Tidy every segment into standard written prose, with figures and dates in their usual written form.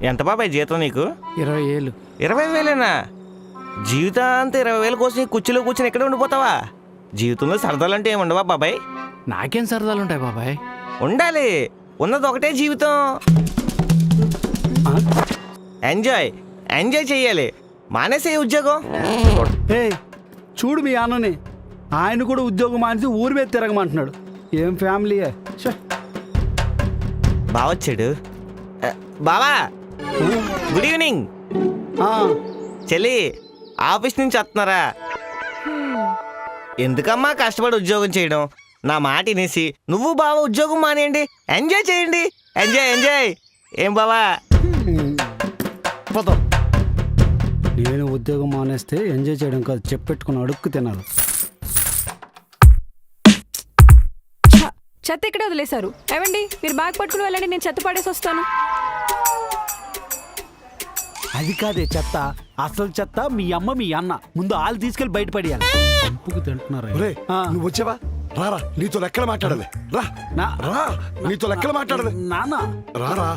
ఎంత బాబాయ్ జీతం నీకు? 20,000. 20,000ఏనా? జీవితాంతా 20,000 కోసం ఈ కుర్చీలో కూర్చొని ఎక్కడ ఉండిపోతావా? జీవితంలో సరదాలంటే ఏమి ఉండవా బాబాయ్? నాకేం సరదాలు ఉంటాయి బాబాయ్? ఉండాలి, ఉన్నది ఒకటే జీవితం. ఎంజాయ్ ఎంజాయ్ చెయ్యాలి, మానేసే ఉద్యోగం. చూడు మీ అన్నని, ఆయన కూడా ఉద్యోగం మానేసి ఊరి మీద తిరగమంటున్నాడు. ఏం ఫ్యామిలీయే. బావొచ్చాడు. బావా గుడ్ ఈవినింగ్. చెల్లి ఆఫీస్ నుంచి వస్తున్నారా? ఎందుకమ్మా కష్టపడి ఉద్యోగం చేయడం? నా మాట వినేసి నువ్వు బావ ఉద్యోగం మానేయండి, ఎంజాయ్ చేయండి. Enjoy enjoy. ఏం బావా? పోతాం. నేను ఉద్యోగం మానేస్తే ఎంజాయ్ చేయడం కాదు, చెప్పెట్టుకుని అడుక్కు తినాలి. చెత్త ఇక్కడే వదిలేశారు. ఏమండి, మీరు బ్యాగ్ పట్టుకుని వెళ్ళండి, నేను చెత్త పడేసి వస్తాను. అది కాదే చెత్త, అసలు చెత్త మీ అమ్మ మీ అన్న. ముందు వాళ్ళు తీసుకెళ్లి బయటపడేయాలి. పంపుకు తింటున్నారా? నువ్వు వచ్చావా? రారా, నీతో లెక్కలు మాట్లాడాలి. రా రా, నీతో లెక్కలు మాట్లాడాలి. నాన్న రారా.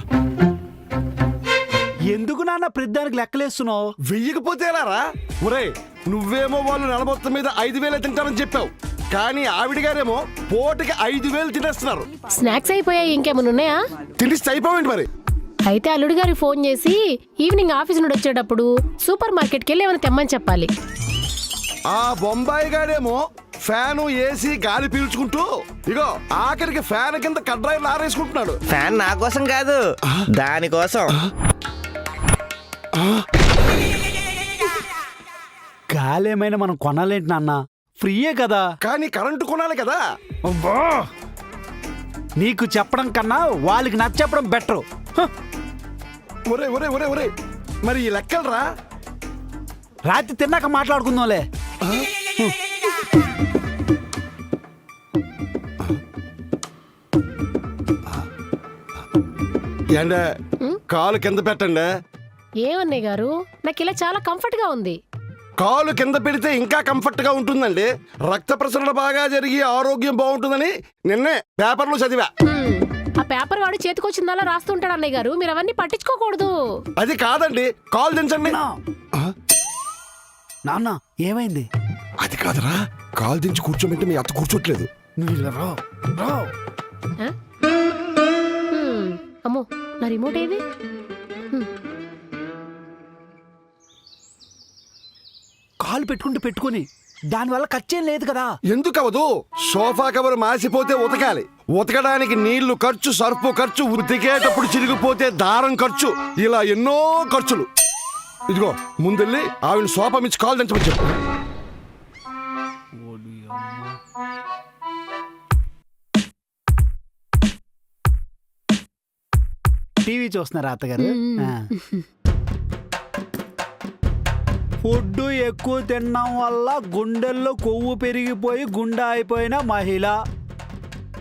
ఎందుకు నాన్న ప్రతిదానికి లెక్కలేస్తున్నావు? వెయ్యకపోతే రారా. ఒరే, నువ్వేమో వాళ్ళు నెలమొత్తం మీద 5,000 తింటారని చెప్పావు, కానీ ఆవిడ గారేమో పూటకి 5,000 తినేస్తున్నారు. స్నాక్స్ అయిపోయాయి, ఇంకేమైనా ఉన్నాయా? తినిస్తే అయిపోయింది మరి. అయితే అల్లుడి గారికి ఫోన్ చేసి ఈవినింగ్ ఆఫీస్ నుండి వచ్చేటప్పుడు సూపర్ మార్కెట్కి వెళ్ళి ఏమైనా తెమ్మని చెప్పాలి. ఆ బొంబాయి గాడేమో ఫ్యాను ఏసీ గాలి పీల్చుకుంటూ ఇగో ఆఖరికి ఫ్యాన్ కింద కడ్రాయిలు ఆరేసుకుంటున్నాడు. ఫ్యాన్ నా కోసం కాదు, దానికోసం. గాలి ఏమైనా మనం కొనాలేంటి నాన్న? ఫ్రీయే కదా. కానీ కరెంటు కొనాలి కదా. నీకు చెప్పడం కన్నా వాళ్ళకి నచ్చప్పడం బెటర్. ఒరే ఒరే ఒరే ఒరే, మరి ఈ లెక్కలు రా. రాత్రి తిన్నాక మాట్లాడుకుందాంలే. ఏండే, కాలు కింద పెట్టండి. ఏమన్నయ్య గారు, నాకు ఇలా చాలా కంఫర్ట్ గా ఉంది. కాలు కింద పెడితే ఇంకా కంఫర్ట్ గా ఉంటుందండి. రక్త ప్రసరణ బాగా జరిగి ఆరోగ్యం బాగుంటుందని నిన్నే పేపర్లో చదివా. ఆ పేపర్ వాడు చేతికొచ్చిందలా రాస్తుంటాడు అన్నయ్య గారు, మీరు అవన్నీ పట్టించుకోకూడదు. అది కాదండి, కాలు దించండి. నాన్న ఏమైంది? అది కాదురా, కాలు దించి కూర్చోమంటే మీ అత్త కూర్చోట్లేదు. అమ్మో, నా రిమోట్ ఏది? కాలు పెట్టుకుని దానివల్ల ఖర్చేం లేదు కదా. ఎందుకు అవదు? సోఫా కవర్ మాసిపోతే ఉతకాలి, ఉతకడానికి నీళ్లు ఖర్చు, సర్ఫు ఖర్చు, ఉతికేటప్పుడు చిరిగిపోతే దారం ఖర్చు, ఇలా ఎన్నో ఖర్చులు. ఇదిగో ముందెళ్ళి ఆవిడ సోఫా మించి కాలు దించమని చెప్పు. టీవీ చూస్తున్నారా అత్తగారు? ఫుడ్ ఎక్కువ తినడం వల్ల గుండెల్లో కొవ్వు పెరిగిపోయి గుండె అయిపోయిన మహిళ.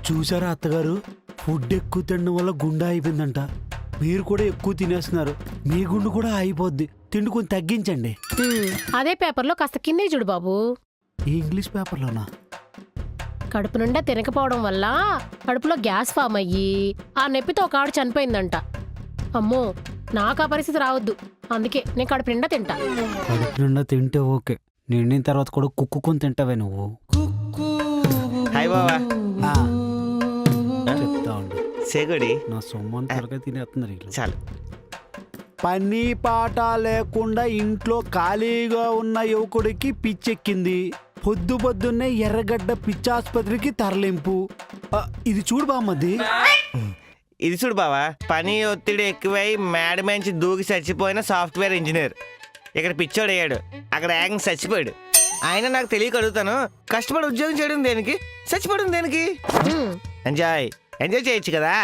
చూసారా అత్తగారు, ఫుడ్ ఎక్కువ తినడం వల్ల గుండె అయిపోయిందంట. మీరు కూడా ఎక్కువ తినేస్తున్నారు, మీ గుండె కూడా అయిపోద్ది. తిండి కొంచెం తగ్గించండి. అదే పేపర్లో కాస్త కిందే చూడు బాబు. ఈ ఇంగ్లీష్ పేపర్లోనా? కడుపు నిండా తినకపోవడం వల్ల కడుపులో గ్యాస్ ఫామ్ అయ్యి ఆ నొప్పితో ఒక ఆవిడ చనిపోయిందంట. అమ్మో, నాకు ఆ పరిస్థితి రావద్దు, అందుకే నేను కడుపు నిండా తింటా. కడుపు నిండా తింటే ఓకే, నిండిన తర్వాత కూడా కుక్కుని తింటావే నువ్వు. హాయ్ బావా. చెప్తా ఉండు. సేగుడి నా సొమ్మని త్వరగా తినేస్తున్నారు. చాలు. పని పాట లేకుండా ఇంట్లో ఖాళీగా ఉన్న యువకుడికి పిచ్చెక్కింది. పొద్దున్నే ఎర్రగడ్డ పిచ్చాసుపత్రికి తరలింపు. ఇది చూడు బామ్మది. ఇది చూడు బావా, పని ఒత్తిడి ఎక్కువై మేడ మంచి దూకి చచ్చిపోయిన సాఫ్ట్వేర్ ఇంజనీర్ ఇక్కడ పిచ్చోడు అయ్యాడు, అక్కడ ఏకంగా చచ్చిపోయాడు. ఆయన నాకు తెలియక అడుగుతాను, కష్టపడి ఉద్యోగం చేయడం దేనికి, చచ్చిపోవడం దేనికి? ఎంజాయ్ ఎంజాయ్ చేయొచ్చు కదా.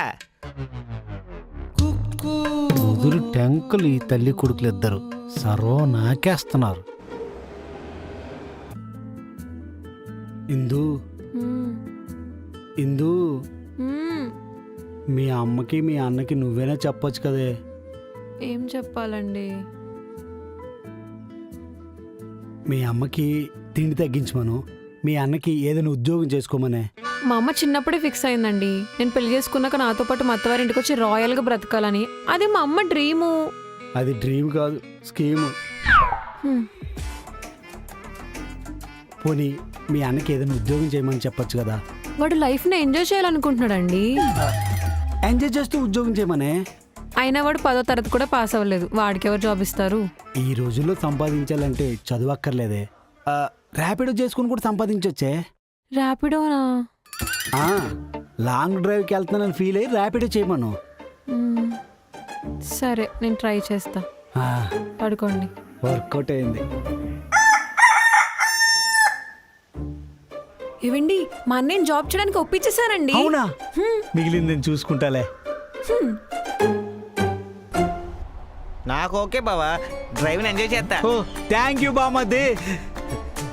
ముదురు టెంకులు ఈ తల్లి కొడుకులు ఇద్దరు సర్వం నాకేస్తున్నారు. ఇందు ఇందు, మీ అమ్మకి మీ అన్నకి నువ్వేనా చెప్పొచ్చు కదే. ఏం చెప్పాలండి? మీ అమ్మకి తిండి తగ్గించమను, మీ అన్నకి ఏదైనా ఉద్యోగం చేసుకోమనే. మా అమ్మ చిన్నప్పుడే ఫిక్స్ అయిందండి. నేను పెళ్లి చేసుకున్నాక నాతో పాటు మా అత్తవారి ఇంటికి వచ్చి రాయల్గా బ్రతకాలని. అది మా అమ్మ డ్రీము. అది డ్రీమ్ కాదు, స్కీమ్. హ్మ్. పోనీ మీ అన్నకి ఏదైనా ఉద్యోగం చేయమని చెప్పొచ్చు కదా. వాడు లైఫ్ని ఎంజాయ్ చేయాలనుకుంటున్నాడండి. ఎంజాయ్ చేస్తూ ఉద్యోగం చేయమనే. అయినా వాడు 10వ తరగతి కూడా పాస్ అవ్వలేదు. వాడికి ఎవరు జాబ్ ఇస్తారు? ఈ రోజుల్లో సంపాదించాలంటే చదువు అక్కర్లేదే. ర్యాపిడో చేసుకుని కూడా సంపాదించొచ్చే. ర్యాపిడోనా? ఆ, లాంగ్ డ్రైవ్కి వెళ్తున్నానని ఫీల్ అయ్యి ర్యాపిడో చేయమను. మ్మ్. సరే నేను ట్రై చేస్తా. ఆ, పడుకోండి. వర్కౌట్ అయింది. ఇవండి మా అన్నయ్య జాబ్ చేయడానికి ఒప్పించేశానండి. అవునా? మిగిలింది నేను చూసుకుంటాలే. నాకు ఓకే బావా, డ్రైవింగ్ ఎంజాయ్ చేస్తా. ఓ థ్యాంక్ యూ బామ్మది.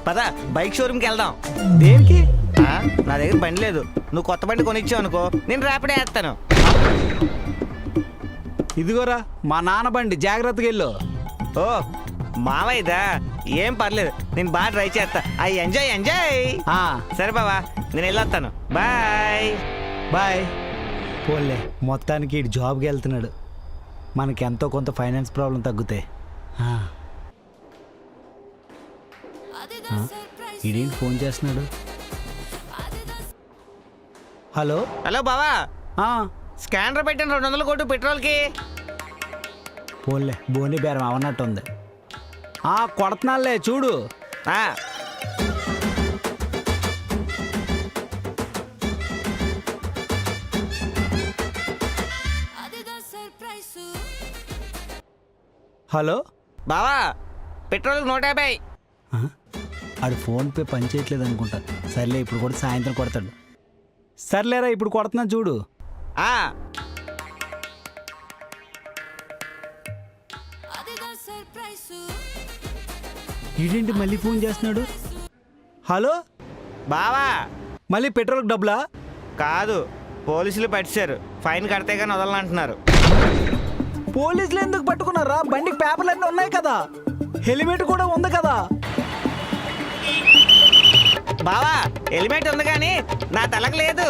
పద బైక్ షోరూమ్కి వెళ్దాం. దేనికి? ఆ, నా దగ్గర బండి లేదు. నువ్వు కొత్త బండి కొనిచ్చావు అనుకో, నేను ర్యాపిడే వేస్తాను. ఇదిగోరా మా నాన్న బండి, జాగ్రత్తగా వెళ్ళు. ఓ మావయ్యదా, ఏం పర్లేదు, నేను బాగా ట్రై చేస్తా. అయ్యి ఎంజాయ్ ఎంజాయ్. ఆ, సరే బావా, నేను వెళ్ళొస్తాను. బాయ్. బాయ్. పోలే, మొత్తానికి ఇటు జాబ్కి వెళ్తున్నాడు. మనకి ఎంతో కొంత ఫైనాన్స్ ప్రాబ్లం తగ్గుతాయి. ఇదేంటి ఫోన్ చేస్తున్నాడు? హలో. హలో బావా, ఆ, స్కానర్ పెట్టాను 200 కొట్టు పెట్రోల్కి. పోలే, బోని బేరం అవన్నట్టుంది. కొడుతున్నాలే చూడు. ఆ, హలో. బావా పెట్రోల్కి 150. ఆడు ఫోన్పే పని చేయట్లేదు అనుకుంటా. సర్లే, ఇప్పుడు కూడా సాయంత్రం కొడతాడు. సర్లేరా, ఇప్పుడు కొడుతున్నా చూడు. ఆ, ఇదేంటి మళ్ళీ ఫోన్ చేస్తున్నాడు? హలో బావా. మళ్ళీ పెట్రోల్కి డబ్బులా? కాదు, పోలీసులు పట్టారు, ఫైన్ కడితే కానీ వదలంటున్నారు. పోలీసులు ఎందుకు పట్టుకున్నారా? బండికి పేపర్లు అన్నీ ఉన్నాయి కదా, హెల్మెట్ కూడా ఉంది కదా. బావా హెల్మెట్ ఉంది కానీ నా తలకు లేదు.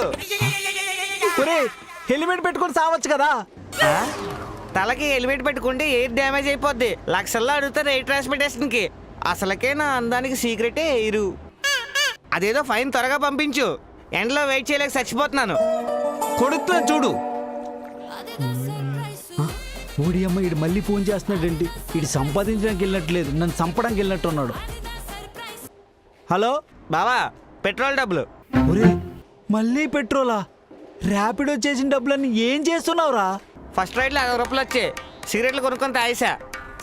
ఒరే, హెల్మెట్ పెట్టుకొని సావచ్చు కదా. ఆ? తలకి హెల్మెట్ పెట్టుకుంటే ఎయిర్ డ్యామేజ్ అయిపోద్ది. లక్షల్లో అడుగుతారు ఎయిర్ ట్రాన్స్పోర్టేషన్కి. అసలకే నా అందానికి సీక్రెటే ఎయిరు. అదేదో ఫైన్ త్వరగా పంపించు, ఎండలో వెయిట్ చేయలేక చచ్చిపోతున్నాను. కొడుతున్నా చూడు. ఓడి అమ్మ, ఇడు మళ్ళీ ఫోన్ చేస్తున్నాడేంటి? ఇడు సంపాదించడానికి వెళ్ళినట్లేదు, నన్ను చంపడానికి వెళ్ళినట్టు ఉన్నాడు. హలో బావా పెట్రోల్ డబ్బులు. ఒరే, మళ్ళీ పెట్రోలా? ర్యాపిడో చేసిన డబ్బులన్నీ ఏం చేస్తున్నావురా? ఫస్ట్ రైడ్లో 60 రూపాయలు వచ్చాయి, సిగరెట్లు కొనుక్కొని తాగేసా.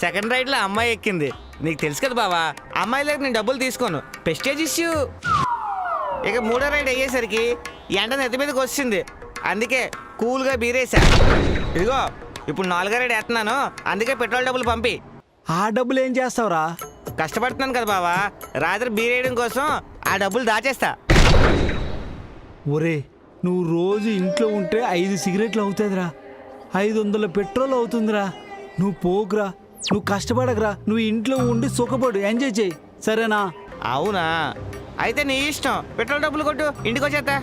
సెకండ్ రైడ్లో అమ్మాయి ఎక్కింది. నీకు తెలుసు కదా బావా, అమ్మాయి దగ్గర నేను డబ్బులు తీసుకోను, ప్రెస్టేజ్ ఇష్యూ. ఇక 3వ రైడ్ అయ్యేసరికి ఎండ నెత్తి మీదకి వచ్చింది, అందుకే కూల్గా బీరేసా. ఇదిగో ఇప్పుడు 4వ రైడ్ వేస్తున్నాను, అందుకే పెట్రోల్ డబ్బులు పంపి. ఆ డబ్బులు ఏం చేస్తావురా? కష్టపడుతున్నాను కదా బావా, రాత్రి బీరేయడం కోసం ఆ డబ్బులు దాచేస్తా. ఒరే, నువ్వు రోజు ఇంట్లో ఉంటే 5 సిగరెట్లు అవుతుందిరా, 500 పెట్రోల్ అవుతుందిరా. నువ్వు పోకురా, నువ్వు కష్టపడకురా, నువ్వు ఇంట్లో ఉండి సుఖపడు, ఎంజాయ్ చేయి, సరేనా? అవునా, అయితే నీ ఇష్టం. పెట్రోల్ డబ్బులు కొట్టు, ఇంటికి వచ్చేస్తా.